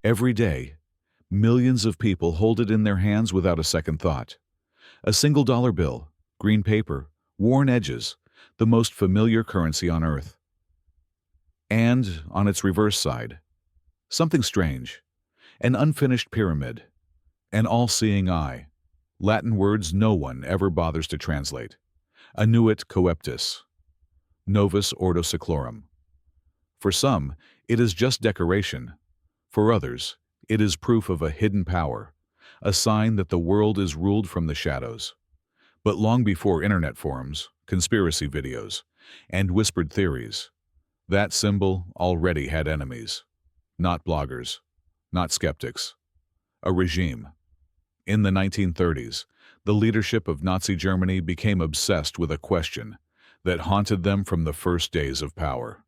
Every day, millions of people hold it in their hands without a second thought. A single dollar bill, green paper, worn edges, the most familiar currency on earth. And, on its reverse side, something strange, an unfinished pyramid, an all-seeing eye, Latin words no one ever bothers to translate, annuit coeptis, novus ordo seclorum. For some, it is just decoration. For others, it is proof of a hidden power, a sign that the world is ruled from the shadows. But long before internet forums, conspiracy videos, and whispered theories, that symbol already had enemies. Not bloggers, not skeptics. A regime. In the 1930s, the leadership of Nazi Germany became obsessed with a question that haunted them from the first days of power.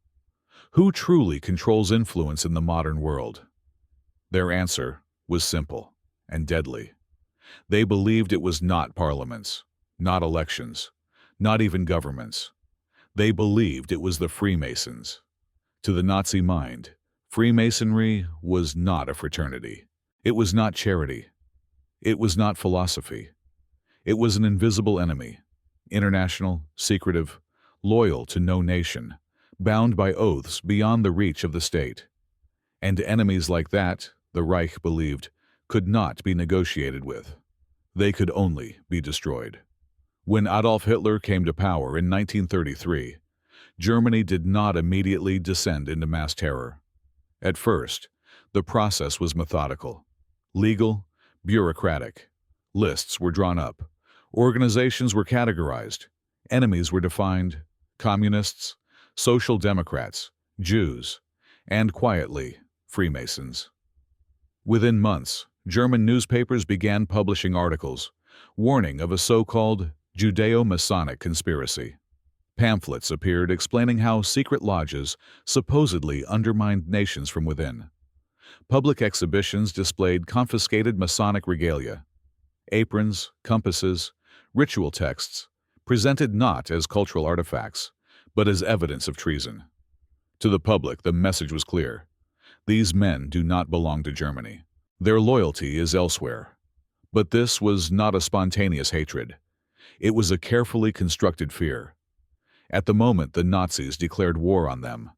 Who truly controls influence in the modern world? Their answer was simple and deadly. They believed it was not parliaments, not elections, not even governments. They believed it was the Freemasons. To the Nazi mind, Freemasonry was not a fraternity. It was not charity. It was not philosophy. It was an invisible enemy, international, secretive, loyal to no nation, bound by oaths beyond the reach of the state. And enemies like that, the Reich believed, could not be negotiated with. They could only be destroyed. When Adolf Hitler came to power in 1933, Germany did not immediately descend into mass terror. At first, the process was methodical, legal, bureaucratic. Lists were drawn up, organizations were categorized, enemies were defined, communists, social democrats, Jews, and quietly, Freemasons. Within months, German newspapers began publishing articles, warning of a so-called Judeo-Masonic conspiracy. Pamphlets appeared explaining how secret lodges supposedly undermined nations from within. Public exhibitions displayed confiscated Masonic regalia, aprons, compasses, ritual texts, presented not as cultural artifacts, but as evidence of treason. To the public, the message was clear. These men do not belong to Germany. Their loyalty is elsewhere. But this was not a spontaneous hatred. It was a carefully constructed fear. At the moment the Nazis declared war on them,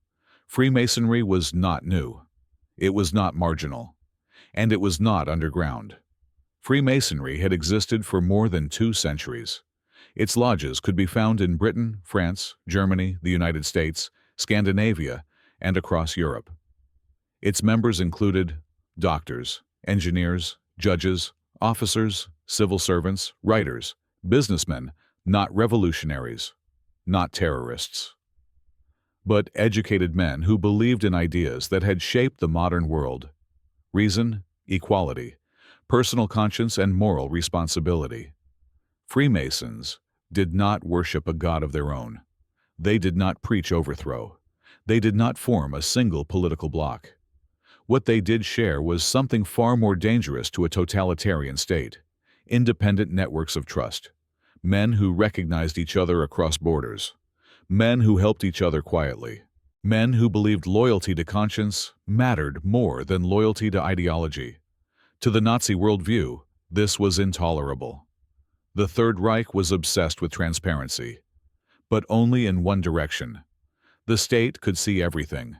Freemasonry was not new. It was not marginal. And it was not underground. Freemasonry had existed for more than 2 centuries. Its lodges could be found in Britain, France, Germany, the United States, Scandinavia, and across Europe. Its members included doctors, engineers, judges, officers, civil servants, writers, businessmen, not revolutionaries, not terrorists, but educated men who believed in ideas that had shaped the modern world: reason, equality, personal conscience, and moral responsibility. Freemasons did not worship a god of their own. They did not preach overthrow. They did not form a single political bloc. What they did share was something far more dangerous to a totalitarian state: independent networks of trust. Men who recognized each other across borders. Men who helped each other quietly. Men who believed loyalty to conscience mattered more than loyalty to ideology. To the Nazi worldview, this was intolerable. The Third Reich was obsessed with transparency, but only in one direction. The state could see everything.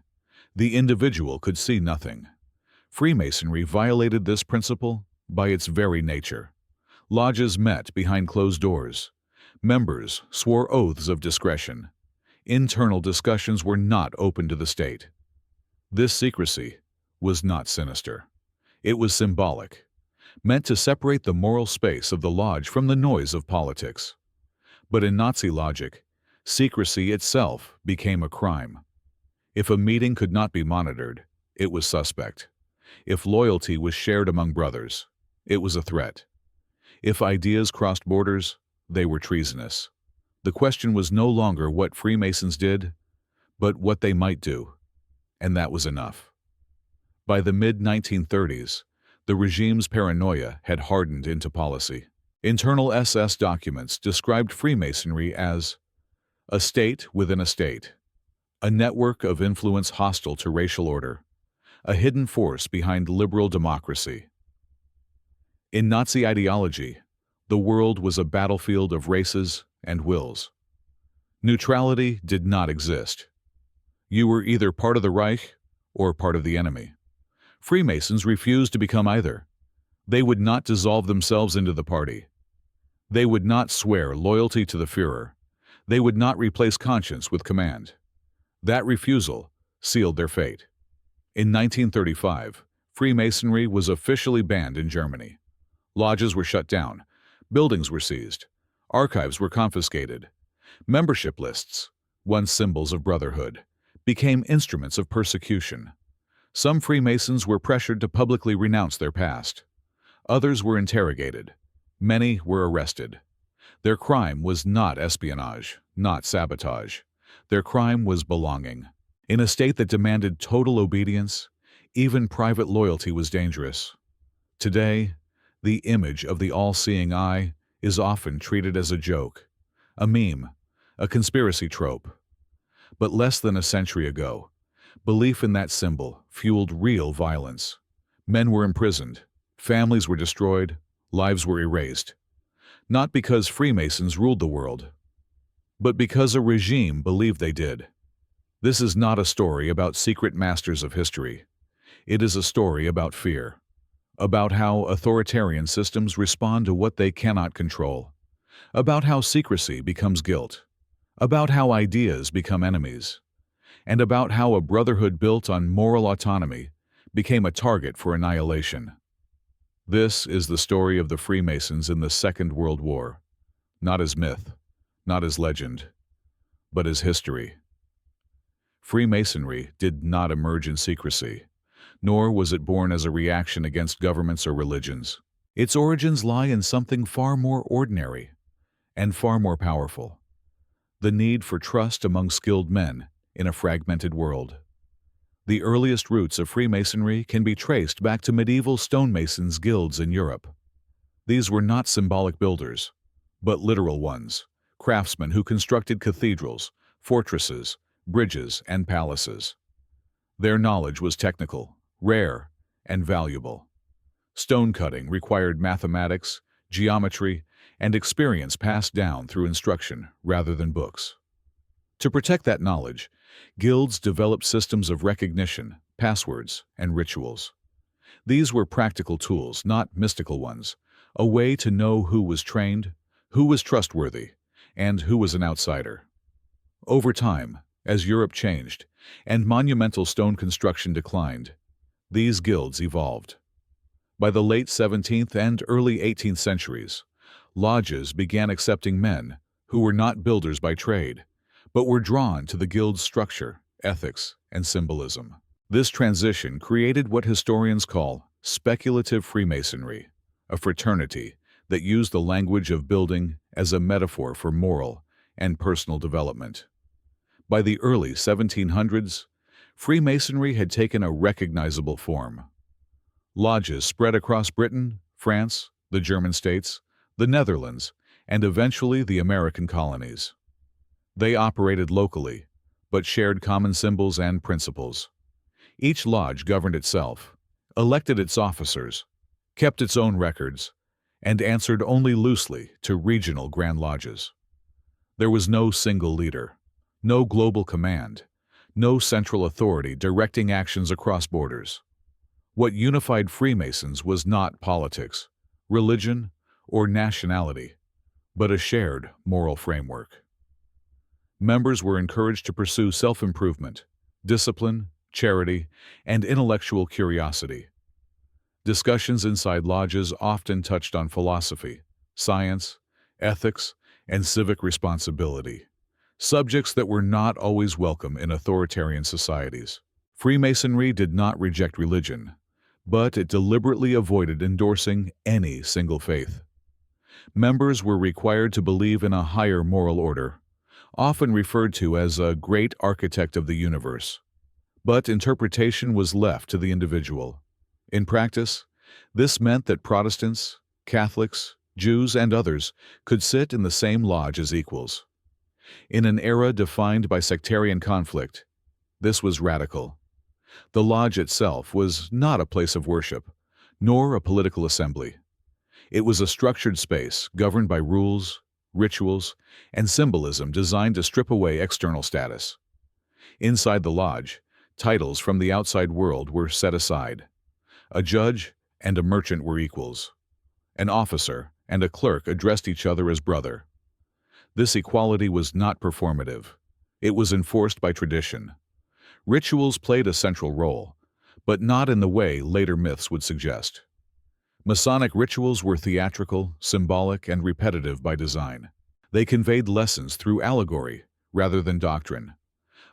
The individual could see nothing. Freemasonry violated this principle by its very nature. Lodges met behind closed doors. Members swore oaths of discretion. Internal discussions were not open to the state. This secrecy was not sinister. It was symbolic, meant to separate the moral space of the lodge from the noise of politics. But in Nazi logic, secrecy itself became a crime. If a meeting could not be monitored, it was suspect. If loyalty was shared among brothers, it was a threat. If ideas crossed borders, they were treasonous. The question was no longer what Freemasons did, but what they might do. And that was enough. By the mid-1930s, the regime's paranoia had hardened into policy. Internal SS documents described Freemasonry as a state within a state, a network of influence hostile to racial order, a hidden force behind liberal democracy. In Nazi ideology, the world was a battlefield of races and wills. Neutrality did not exist. You were either part of the Reich or part of the enemy. Freemasons refused to become either. They would not dissolve themselves into the party. They would not swear loyalty to the Führer. They would not replace conscience with command. That refusal sealed their fate. In 1935, Freemasonry was officially banned in Germany. Lodges were shut down, buildings were seized, archives were confiscated. Membership lists, once symbols of brotherhood, became instruments of persecution. Some Freemasons were pressured to publicly renounce their past. Others were interrogated. Many were arrested. Their crime was not espionage, not sabotage. Their crime was belonging. In a state that demanded total obedience, even private loyalty was dangerous. Today, the image of the all-seeing eye is often treated as a joke, a meme, a conspiracy trope. But less than a century ago, belief in that symbol fueled real violence. Men were imprisoned, families were destroyed, lives were erased. Not because Freemasons ruled the world, but because a regime believed they did. This is not a story about secret masters of history. It is a story about fear, about how authoritarian systems respond to what they cannot control, about how secrecy becomes guilt, about how ideas become enemies, and about how a brotherhood built on moral autonomy became a target for annihilation. This is the story of the Freemasons in the Second World War, not as myth, not as legend, but as history. Freemasonry did not emerge in secrecy, nor was it born as a reaction against governments or religions. Its origins lie in something far more ordinary and far more powerful: the need for trust among skilled men in a fragmented world. The earliest roots of Freemasonry can be traced back to medieval stonemasons' guilds in Europe. These were not symbolic builders, but literal ones, craftsmen who constructed cathedrals, fortresses, bridges, and palaces. Their knowledge was technical, rare, and valuable. Stone cutting required mathematics, geometry, and experience passed down through instruction rather than books. To protect that knowledge, guilds developed systems of recognition, passwords, and rituals. These were practical tools, not mystical ones, a way to know who was trained, who was trustworthy, and who was an outsider. Over time, as Europe changed and monumental stone construction declined, these guilds evolved. By the late 17th and early 18th centuries, lodges began accepting men who were not builders by trade, but were drawn to the guild's structure, ethics, and symbolism. This transition created what historians call speculative Freemasonry, a fraternity that used the language of building as a metaphor for moral and personal development. By the early 1700s, Freemasonry had taken a recognizable form. Lodges spread across Britain, France, the German states, the Netherlands, and eventually the American colonies. They operated locally, but shared common symbols and principles. Each lodge governed itself, elected its officers, kept its own records, and answered only loosely to regional grand lodges. There was no single leader, no global command, no central authority directing actions across borders. What unified Freemasons was not politics, religion, or nationality, but a shared moral framework. Members were encouraged to pursue self-improvement, discipline, charity, and intellectual curiosity. Discussions inside lodges often touched on philosophy, science, ethics, and civic responsibility, subjects that were not always welcome in authoritarian societies. Freemasonry did not reject religion, but it deliberately avoided endorsing any single faith. Members were required to believe in a higher moral order, often referred to as a great architect of the universe, but interpretation was left to the individual. In practice, this meant that Protestants, Catholics, Jews, and others could sit in the same lodge as equals. In an era defined by sectarian conflict, this was radical. The lodge itself was not a place of worship, nor a political assembly. It was a structured space governed by rules, rituals, and symbolism designed to strip away external status. Inside the lodge, titles from the outside world were set aside. A judge and a merchant were equals. An officer and a clerk addressed each other as brother. This equality was not performative. It was enforced by tradition. Rituals played a central role, but not in the way later myths would suggest. Masonic rituals were theatrical, symbolic, and repetitive by design. They conveyed lessons through allegory rather than doctrine.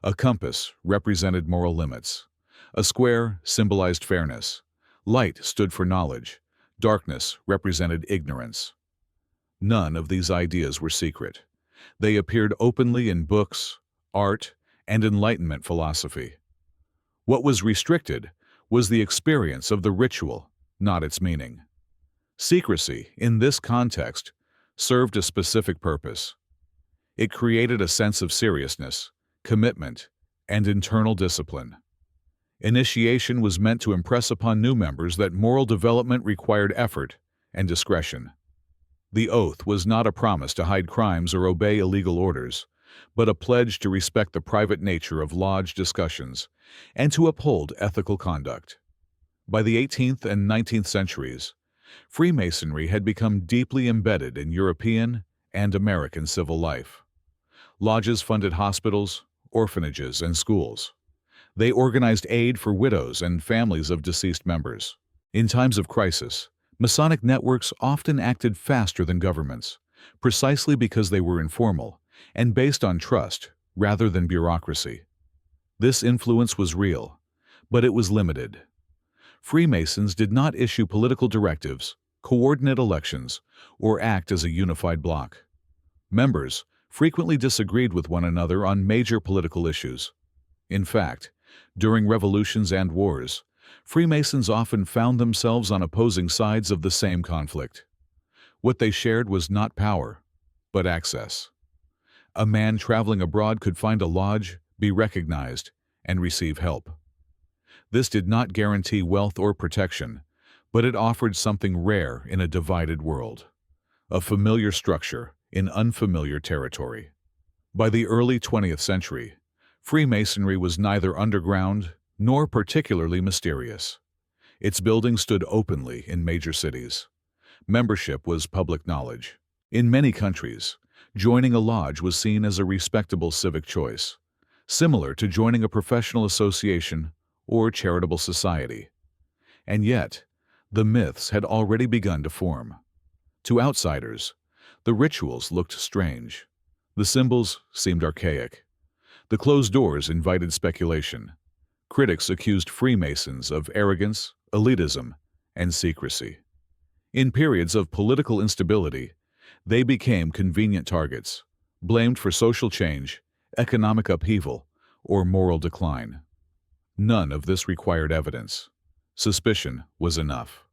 A compass represented moral limits. A square symbolized fairness. Light stood for knowledge. Darkness represented ignorance. None of these ideas were secret. They appeared openly in books, art, and Enlightenment philosophy. What was restricted was the experience of the ritual, not its meaning. Secrecy, in this context, served a specific purpose. It created a sense of seriousness, commitment, and internal discipline. Initiation was meant to impress upon new members that moral development required effort and discretion. The oath was not a promise to hide crimes or obey illegal orders, but a pledge to respect the private nature of lodge discussions and to uphold ethical conduct. By the 18th and 19th centuries, Freemasonry had become deeply embedded in European and American civil life. Lodges funded hospitals, orphanages, and schools. They organized aid for widows and families of deceased members. In times of crisis, Masonic networks often acted faster than governments, precisely because they were informal and based on trust rather than bureaucracy. This influence was real, but it was limited. Freemasons did not issue political directives, coordinate elections, or act as a unified bloc. Members frequently disagreed with one another on major political issues. In fact, during revolutions and wars, Freemasons often found themselves on opposing sides of the same conflict. What they shared was not power, but access. A man traveling abroad could find a lodge, be recognized, and receive help. This did not guarantee wealth or protection, but it offered something rare in a divided world: a familiar structure in unfamiliar territory. By the early 20th century, Freemasonry was neither underground nor particularly mysterious. Its buildings stood openly in major cities. Membership was public knowledge. In many countries, joining a lodge was seen as a respectable civic choice, similar to joining a professional association or charitable society. And yet, the myths had already begun to form. To outsiders, the rituals looked strange. The symbols seemed archaic. The closed doors invited speculation. Critics accused Freemasons of arrogance, elitism, and secrecy. In periods of political instability, they became convenient targets, blamed for social change, economic upheaval, or moral decline. None of this required evidence. Suspicion was enough.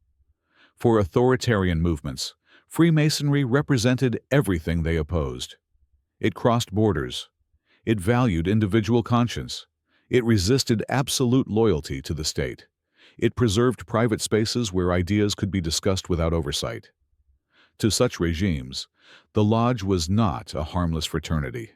For authoritarian movements, Freemasonry represented everything they opposed. It crossed borders. It valued individual conscience. It resisted absolute loyalty to the state. It preserved private spaces where ideas could be discussed without oversight. To such regimes, the lodge was not a harmless fraternity.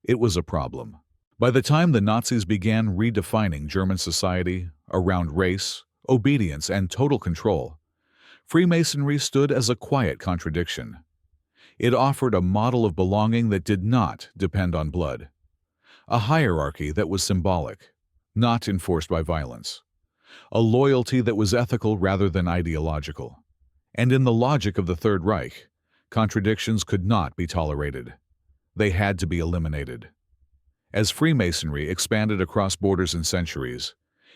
It was a problem. By the time the Nazis began redefining German society around race, obedience, and total control, Freemasonry stood as a quiet contradiction. It offered a model of belonging that did not depend on blood, a hierarchy that was symbolic, not enforced by violence, a loyalty that was ethical rather than ideological. And in the logic of the Third Reich, contradictions could not be tolerated. They had to be eliminated. As Freemasonry expanded across borders and centuries,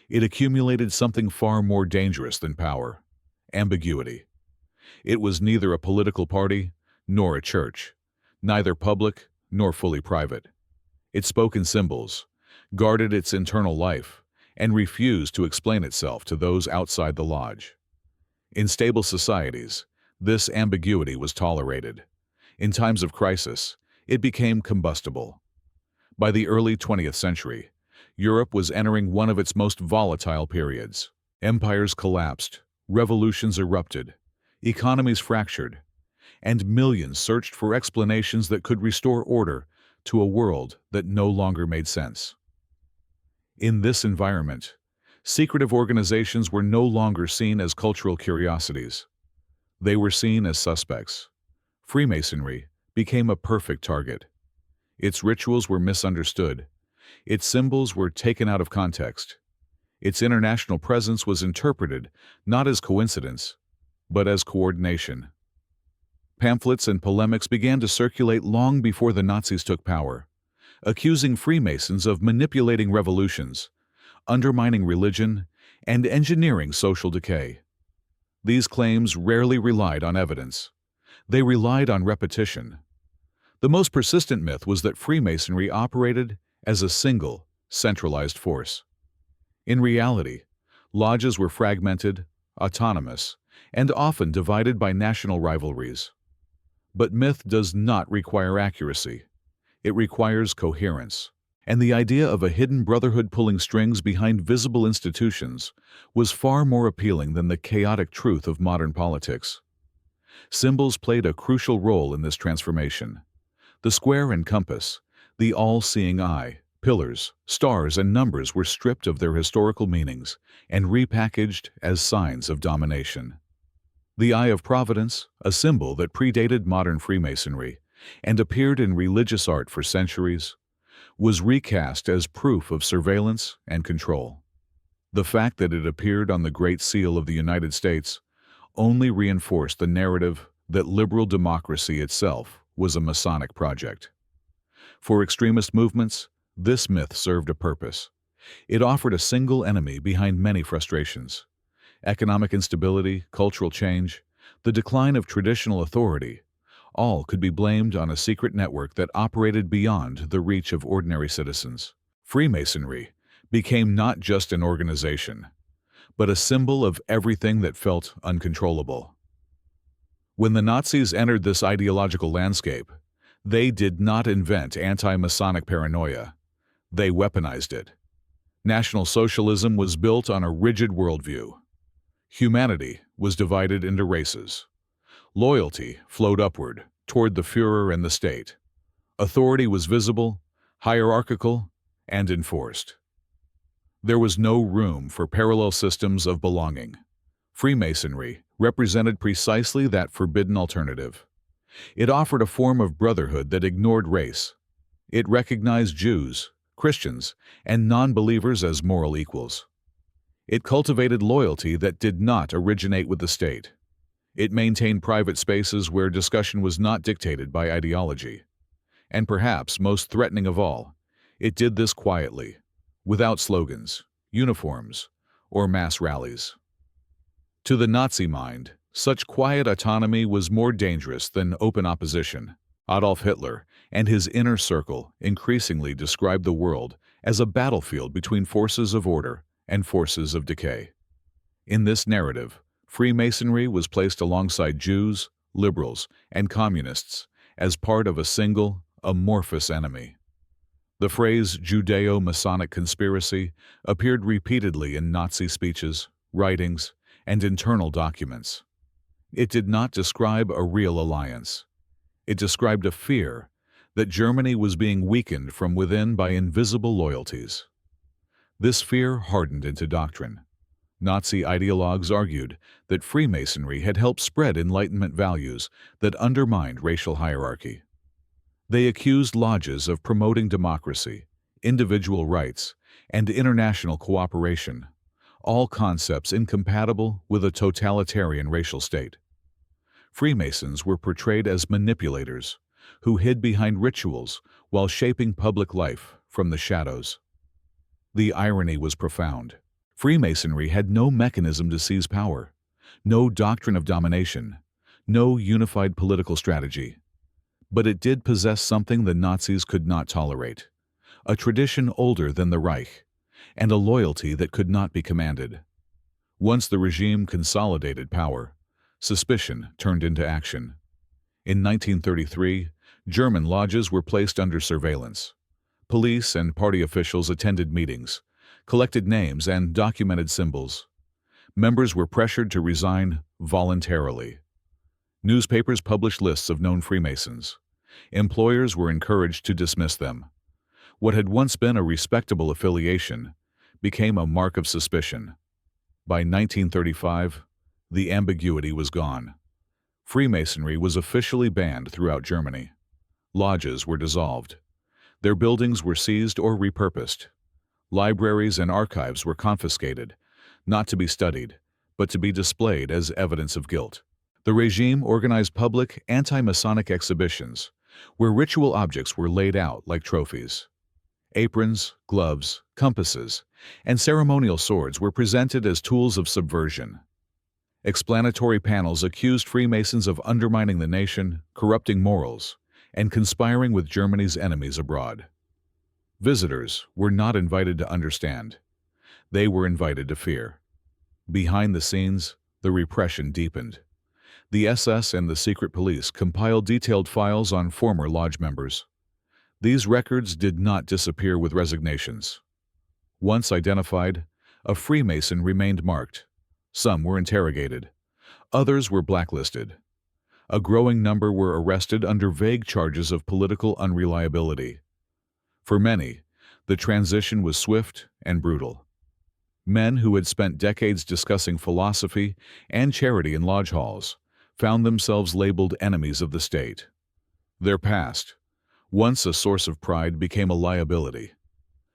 it accumulated something far more dangerous than power: ambiguity. It was neither a political party nor a church, neither public nor fully private. It spoke in symbols, guarded its internal life, and refused to explain itself to those outside the lodge. In stable societies, this ambiguity was tolerated. In times of crisis, it became combustible. By the early 20th century, Europe was entering one of its most volatile periods. Empires collapsed, revolutions erupted, economies fractured, and millions searched for explanations that could restore order to a world that no longer made sense. In this environment, secretive organizations were no longer seen as cultural curiosities. They were seen as suspects. Freemasonry became a perfect target. Its rituals were misunderstood. Its symbols were taken out of context. Its international presence was interpreted not as coincidence, but as coordination. Pamphlets and polemics began to circulate long before the Nazis took power, accusing Freemasons of manipulating revolutions, undermining religion, and engineering social decay. These claims rarely relied on evidence. They relied on repetition. The most persistent myth was that Freemasonry operated as a single, centralized force. In reality, lodges were fragmented, autonomous, and often divided by national rivalries. But myth does not require accuracy. It requires coherence. And the idea of a hidden brotherhood pulling strings behind visible institutions was far more appealing than the chaotic truth of modern politics. Symbols played a crucial role in this transformation. The square and compass, the all-seeing eye, pillars, stars, and numbers were stripped of their historical meanings and repackaged as signs of domination. The Eye of Providence, a symbol that predated modern Freemasonry and appeared in religious art for centuries, was recast as proof of surveillance and control. The fact that it appeared on the Great Seal of the United States only reinforced the narrative that liberal democracy itself was a Masonic project. For extremist movements, this myth served a purpose. It offered a single enemy behind many frustrations. Economic instability, cultural change, the decline of traditional authority, all could be blamed on a secret network that operated beyond the reach of ordinary citizens. Freemasonry became not just an organization, but a symbol of everything that felt uncontrollable. When the Nazis entered this ideological landscape, they did not invent anti-Masonic paranoia. They weaponized it. National Socialism was built on a rigid worldview. Humanity was divided into races. Loyalty flowed upward, toward the Führer and the state. Authority was visible, hierarchical, and enforced. There was no room for parallel systems of belonging. Freemasonry represented precisely that forbidden alternative. It offered a form of brotherhood that ignored race. It recognized Jews, Christians, and non-believers as moral equals. It cultivated loyalty that did not originate with the state. It maintained private spaces where discussion was not dictated by ideology. And perhaps most threatening of all, it did this quietly, without slogans, uniforms, or mass rallies. To the Nazi mind, such quiet autonomy was more dangerous than open opposition. Adolf Hitler and his inner circle increasingly described the world as a battlefield between forces of order and forces of decay. In this narrative, Freemasonry was placed alongside Jews, liberals, and communists as part of a single, amorphous enemy. The phrase Judeo-Masonic conspiracy appeared repeatedly in Nazi speeches, writings, and internal documents. It did not describe a real alliance. It described a fear that Germany was being weakened from within by invisible loyalties. This fear hardened into doctrine. Nazi ideologues argued that Freemasonry had helped spread Enlightenment values that undermined racial hierarchy. They accused lodges of promoting democracy, individual rights, and international cooperation, all concepts incompatible with a totalitarian racial state. Freemasons were portrayed as manipulators who hid behind rituals while shaping public life from the shadows. The irony was profound. Freemasonry had no mechanism to seize power, no doctrine of domination, no unified political strategy. But it did possess something the Nazis could not tolerate, a tradition older than the Reich, and a loyalty that could not be commanded. Once the regime consolidated power, suspicion turned into action. In 1933, German lodges were placed under surveillance. Police and party officials attended meetings, collected names, and documented symbols. Members were pressured to resign voluntarily. Newspapers published lists of known Freemasons. Employers were encouraged to dismiss them. What had once been a respectable affiliation became a mark of suspicion. By 1935, the ambiguity was gone. Freemasonry was officially banned throughout Germany. Lodges were dissolved. Their buildings were seized or repurposed. Libraries and archives were confiscated, not to be studied, but to be displayed as evidence of guilt. The regime organized public anti-Masonic exhibitions, where ritual objects were laid out like trophies. Aprons, gloves, compasses, and ceremonial swords were presented as tools of subversion. Explanatory panels accused Freemasons of undermining the nation, corrupting morals, and conspiring with Germany's enemies abroad. Visitors were not invited to understand. They were invited to fear. Behind the scenes, the repression deepened. The SS and the secret police compiled detailed files on former lodge members. These records did not disappear with resignations. Once identified, a Freemason remained marked. Some were interrogated. Others were blacklisted. A growing number were arrested under vague charges of political unreliability. For many, the transition was swift and brutal. Men who had spent decades discussing philosophy and charity in lodge halls found themselves labeled enemies of the state. Their past, once a source of pride, became a liability.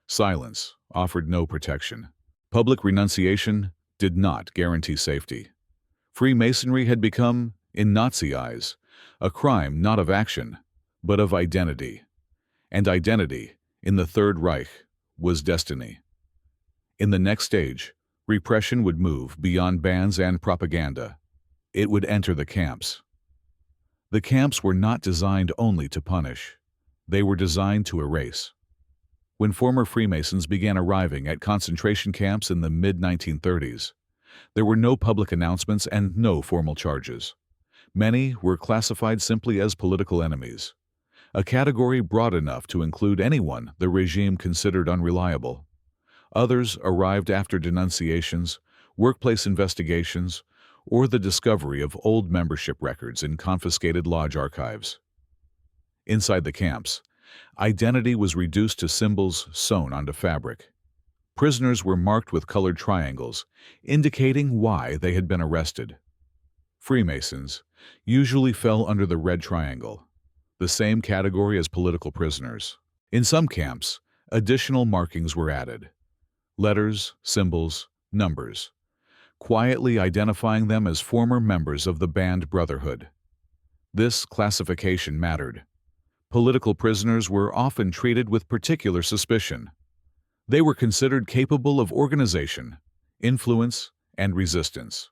Silence offered no protection. Public renunciation did not guarantee safety. Freemasonry had become, in Nazi eyes, a crime not of action, but of identity. And identity, in the Third Reich, was destiny. In the next stage, repression would move beyond bans and propaganda. It would enter the camps. The camps were not designed only to punish. They were designed to erase. When former Freemasons began arriving at concentration camps in the mid-1930s, there were no public announcements and no formal charges. Many were classified simply as political enemies, a category broad enough to include anyone the regime considered unreliable. Others arrived after denunciations, workplace investigations, or the discovery of old membership records in confiscated lodge archives. Inside the camps, identity was reduced to symbols sewn onto fabric. Prisoners were marked with colored triangles, indicating why they had been arrested. Freemasons usually fell under the red triangle, the same category as political prisoners. In some camps, additional markings were added: letters, symbols, numbers, quietly identifying them as former members of the banned brotherhood. This classification mattered. Political prisoners were often treated with particular suspicion. They were considered capable of organization, influence, and resistance.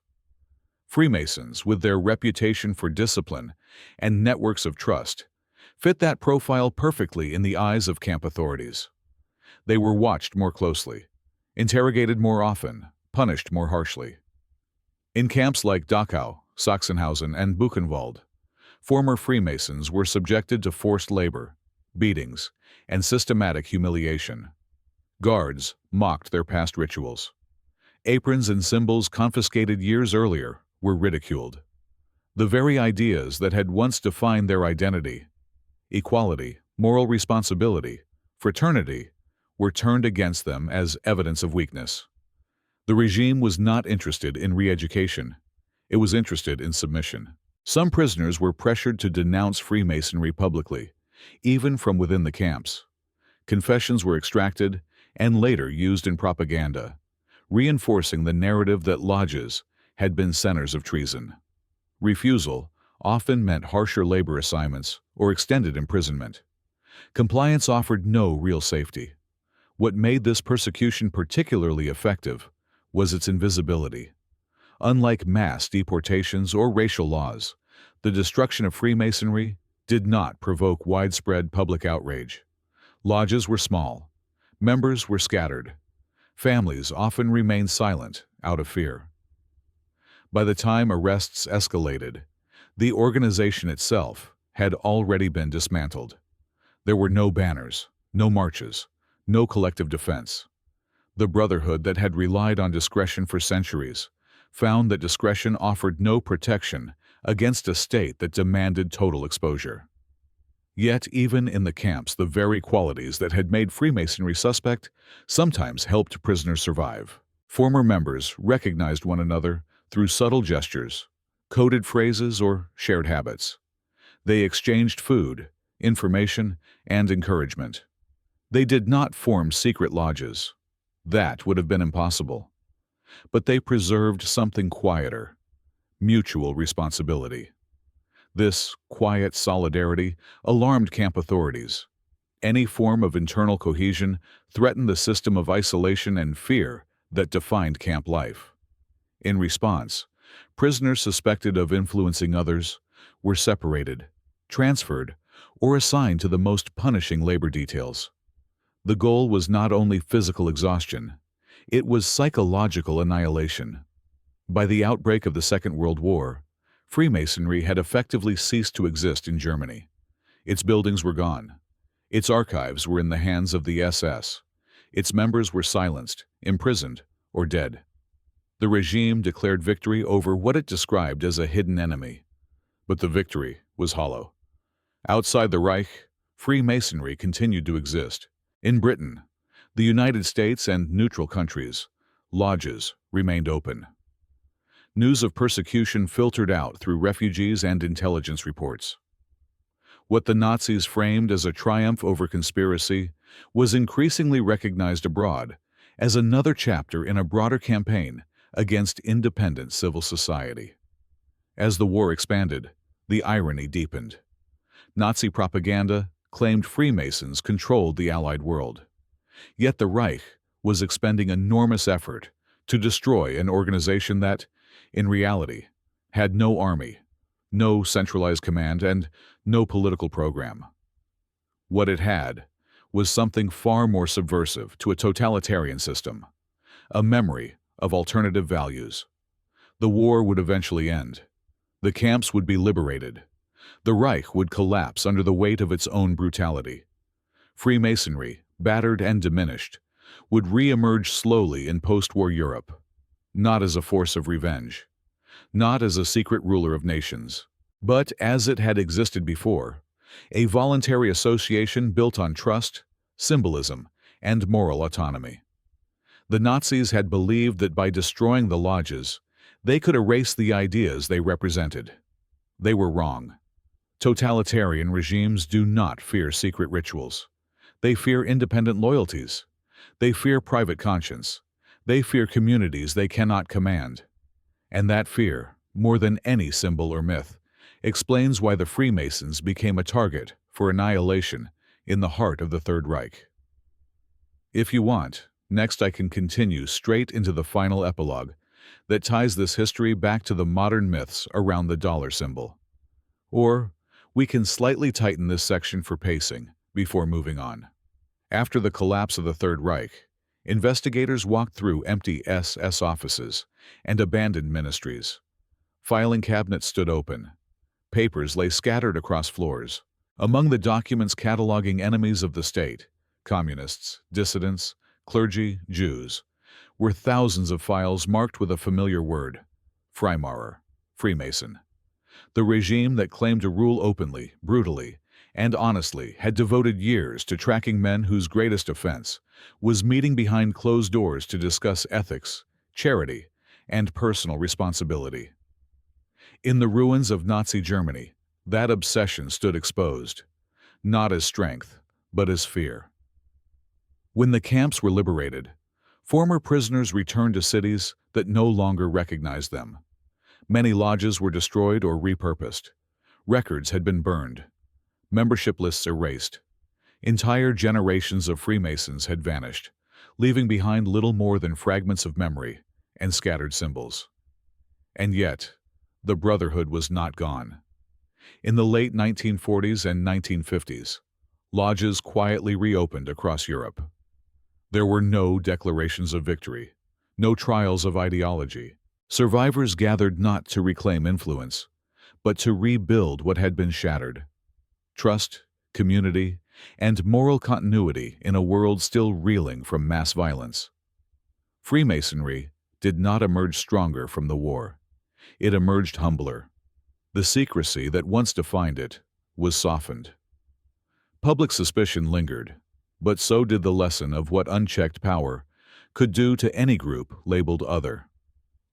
Freemasons, with their reputation for discipline and networks of trust, fit that profile perfectly in the eyes of camp authorities. They were watched more closely, interrogated more often, punished more harshly. In camps like Dachau, Sachsenhausen, and Buchenwald, former Freemasons were subjected to forced labor, beatings, and systematic humiliation. Guards mocked their past rituals. Aprons and symbols confiscated years earlier were ridiculed. The very ideas that had once defined their identity, equality, moral responsibility, fraternity, were turned against them as evidence of weakness. The regime was not interested in re-education. It was interested in submission. Some prisoners were pressured to denounce Freemasonry publicly, even from within the camps. Confessions were extracted and later used in propaganda, reinforcing the narrative that lodges had been centers of treason. Refusal often meant harsher labor assignments or extended imprisonment. Compliance offered no real safety. What made this persecution particularly effective was its invisibility. Unlike mass deportations or racial laws, the destruction of Freemasonry did not provoke widespread public outrage. Lodges were small. Members were scattered. Families often remained silent out of fear. By the time arrests escalated, the organization itself had already been dismantled. There were no banners, No marches, no collective defense. The brotherhood that had relied on discretion for centuries found that discretion offered no protection against a state that demanded total exposure. Yet, even in the camps, the very qualities that had made Freemasonry suspect sometimes helped prisoners survive. Former members recognized one another through subtle gestures, coded phrases, or shared habits. They exchanged food, information, and encouragement. They did not form secret lodges. That would have been impossible. But they preserved something quieter: mutual responsibility. This quiet solidarity alarmed camp authorities. Any form of internal cohesion threatened the system of isolation and fear that defined camp life. In response, prisoners suspected of influencing others were separated, transferred, or assigned to the most punishing labor details. The goal was not only physical exhaustion, it was psychological annihilation. By the outbreak of the Second World War, Freemasonry had effectively ceased to exist in Germany. Its buildings were gone. Its archives were in the hands of the SS. Its members were silenced, imprisoned, or dead. The regime declared victory over what it described as a hidden enemy. But the victory was hollow. Outside the Reich, Freemasonry continued to exist. In Britain, the United States, and neutral countries, lodges remained open. News of persecution filtered out through refugees and intelligence reports. What the Nazis framed as a triumph over conspiracy was increasingly recognized abroad as another chapter in a broader campaign against independent civil society. As the war expanded, the irony deepened. Nazi propaganda claimed Freemasons controlled the Allied world. Yet the Reich was expending enormous effort to destroy an organization that, in reality, had no army, no centralized command, and no political program. What it had was something far more subversive to a totalitarian system: a memory of alternative values. The war would eventually end. The camps would be liberated. The Reich would collapse under the weight of its own brutality. Freemasonry, battered and diminished, would re-emerge slowly in post-war Europe, not as a force of revenge, not as a secret ruler of nations, but as it had existed before, a voluntary association built on trust, symbolism, and moral autonomy. The Nazis had believed that by destroying the lodges, they could erase the ideas they represented. They were wrong. Totalitarian regimes do not fear secret rituals. They fear independent loyalties. They fear private conscience. They fear communities they cannot command. And that fear, more than any symbol or myth, explains why the Freemasons became a target for annihilation in the heart of the Third Reich. If you want, next I can continue straight into the final epilogue that ties this history back to the modern myths around the dollar symbol. Or we can slightly tighten this section for pacing before moving on. After the collapse of the Third Reich, investigators walked through empty SS offices and abandoned ministries. Filing cabinets stood open. Papers lay scattered across floors. Among the documents cataloging enemies of the state, communists, dissidents, clergy, Jews, were thousands of files marked with a familiar word: Freimaurer, Freemason. The regime that claimed to rule openly, brutally, and honestly had devoted years to tracking men whose greatest offense was meeting behind closed doors to discuss ethics, charity, and personal responsibility. In the ruins of Nazi Germany, that obsession stood exposed, not as strength, but as fear. When the camps were liberated, former prisoners returned to cities that no longer recognized them. Many lodges were destroyed or repurposed. Records had been burned. Membership lists erased. Entire generations of Freemasons had vanished, leaving behind little more than fragments of memory and scattered symbols. And yet, the Brotherhood was not gone. In the late 1940s and 1950s, lodges quietly reopened across Europe. There were no declarations of victory, no trials of ideology. Survivors gathered not to reclaim influence, but to rebuild what had been shattered. Trust, community, and moral continuity in a world still reeling from mass violence. Freemasonry did not emerge stronger from the war. It emerged humbler. The secrecy that once defined it was softened. Public suspicion lingered, but so did the lesson of what unchecked power could do to any group labeled other.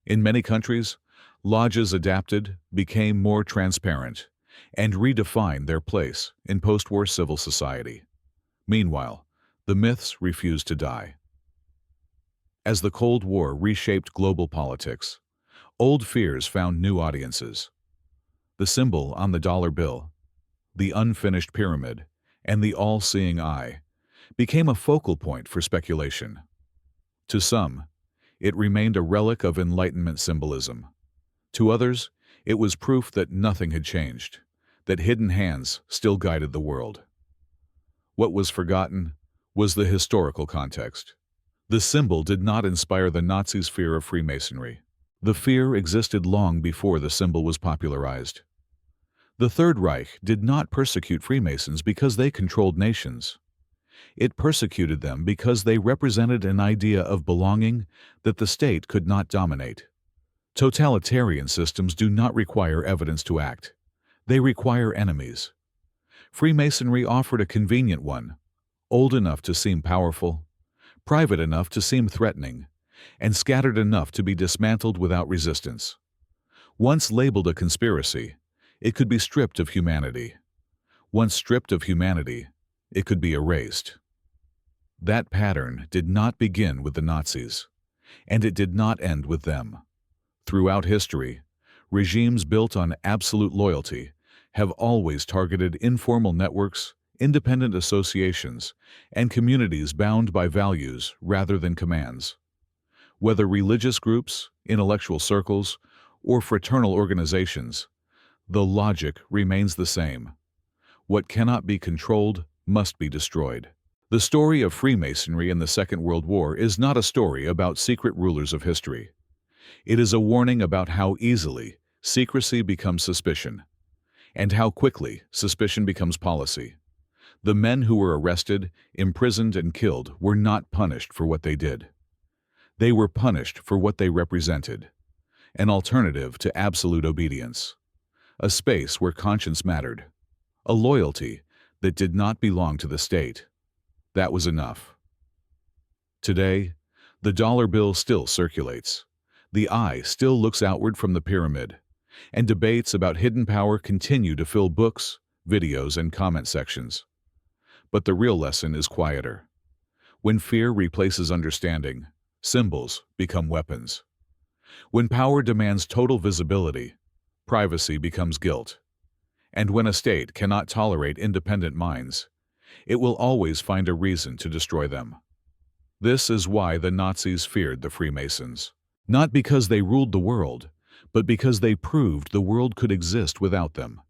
In many countries, lodges adapted, became more transparent, and redefined their place in post-war civil society. Meanwhile, the myths refused to die. As the Cold War reshaped global politics, old fears found new audiences. The symbol on the dollar bill, the unfinished pyramid, and the all-seeing eye became a focal point for speculation. To some, it remained a relic of Enlightenment symbolism. To others, it was proof that nothing had changed, that hidden hands still guided the world. What was forgotten was the historical context. The symbol did not inspire the Nazis' fear of Freemasonry. The fear existed long before the symbol was popularized. The Third Reich did not persecute Freemasons because they controlled nations. It persecuted them because they represented an idea of belonging that the state could not dominate. Totalitarian systems do not require evidence to act. They require enemies. Freemasonry offered a convenient one, old enough to seem powerful, private enough to seem threatening, and scattered enough to be dismantled without resistance. Once labeled a conspiracy, it could be stripped of humanity. Once stripped of humanity, it could be erased. That pattern did not begin with the Nazis, and it did not end with them. Throughout history, regimes built on absolute loyalty have always targeted informal networks, independent associations, and communities bound by values rather than commands. Whether religious groups, intellectual circles, or fraternal organizations, the logic remains the same. What cannot be controlled must be destroyed. The story of Freemasonry in the Second World War is not a story about secret rulers of history. It is a warning about how easily secrecy becomes suspicion, and how quickly suspicion becomes policy. The men who were arrested, imprisoned, and killed were not punished for what they did. They were punished for what they represented, an alternative to absolute obedience, a space where conscience mattered, a loyalty that did not belong to the state. That was enough. Today, the dollar bill still circulates. The eye still looks outward from the pyramid, and debates about hidden power continue to fill books, videos, and comment sections. But the real lesson is quieter. When fear replaces understanding, symbols become weapons. When power demands total visibility, privacy becomes guilt. And when a state cannot tolerate independent minds, it will always find a reason to destroy them. This is why the Nazis feared the Freemasons. Not because they ruled the world, but because they proved the world could exist without them.